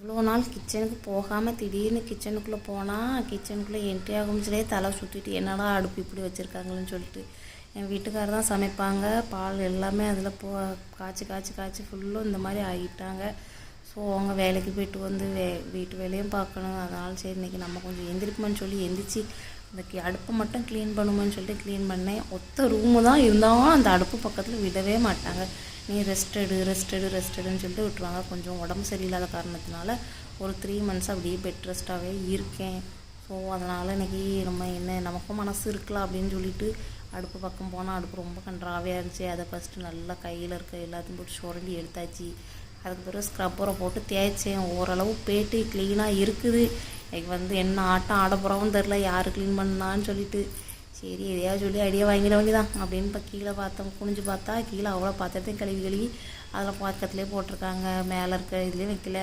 இவ்வளோ நாள் கிச்சனுக்கு போகாமல் திடீர்னு கிச்சனுக்குள்ளே போனால் கிச்சனுக்குள்ளே என்ட்ரி ஆகும்ச்சிலே தலை சுற்றிட்டு என்னடா அடுப்பு இப்படி வச்சுருக்காங்களேன்னு சொல்லிட்டு என் வீட்டுக்காரர் தான் சமைப்பாங்க. பால் எல்லாமே அதில் காய்ச்சி காய்ச்சி காய்ச்சி ஃபுல்லும் இந்த மாதிரி ஆகிட்டாங்க. ஸோ அவங்க வேலைக்கு போய்ட்டு வந்து வீட்டு வேலையும் பார்க்கணும். அதனால் சரி இன்றைக்கி நம்ம கொஞ்சம் எந்திரிப்போம்னு சொல்லி எந்திரிச்சு அந்த அடுப்பை மட்டும் க்ளீன் பண்ணுமோன்னு சொல்லிட்டு க்ளீன் பண்ணேன். ஒத்த ரூமு தான் இருந்தாலும் அந்த அடுப்பு பக்கத்தில் விடவே மாட்டாங்க. நீ ரெஸ்ட் எடுன்னு சொல்லிட்டு விட்டுருவாங்க. கொஞ்சம் உடம்பு சரியில்லாத காரணத்தினால ஒரு 3 months அப்படியே பெட் ரெஸ்ட்டாகவே இருக்கேன். ஸோ அதனால் இன்றைக்கி நம்ம நமக்கும் மனசு இருக்கலாம் அப்படின்னு சொல்லிட்டு அடுப்பு பக்கம் போனால் அடுப்பு ரொம்ப கன்றாவே இருந்துச்சு. அதை ஃபஸ்ட்டு நல்லா கையில் இருக்க எல்லாத்தையும் போட்டு சுரண்டி எடுத்தாச்சு. அதுக்கு பிறகு ஸ்க்ரப்பரை போட்டு தேய்ச்சேன். ஓரளவு பேட்டு க்ளீனாக இருக்குது. எனக்கு என்ன ஆட்டம் ஆட போகிறோம்னு தெரில, யார் க்ளீன் பண்ணான்னு சொல்லிட்டு. சரி எதையாவது சொல்லி ஐடியா வாங்கிட வேண்டியதான் அப்படின்னு இப்போ கீழே பார்த்தோம். குனிஞ்சு பார்த்தா கீழே அவ்வளோ பாத்திரத்தையும் கழுவி அதில் பக்கத்துலேயே போட்டிருக்காங்க. மேலே இருக்க இதுலேயும் வைக்கல.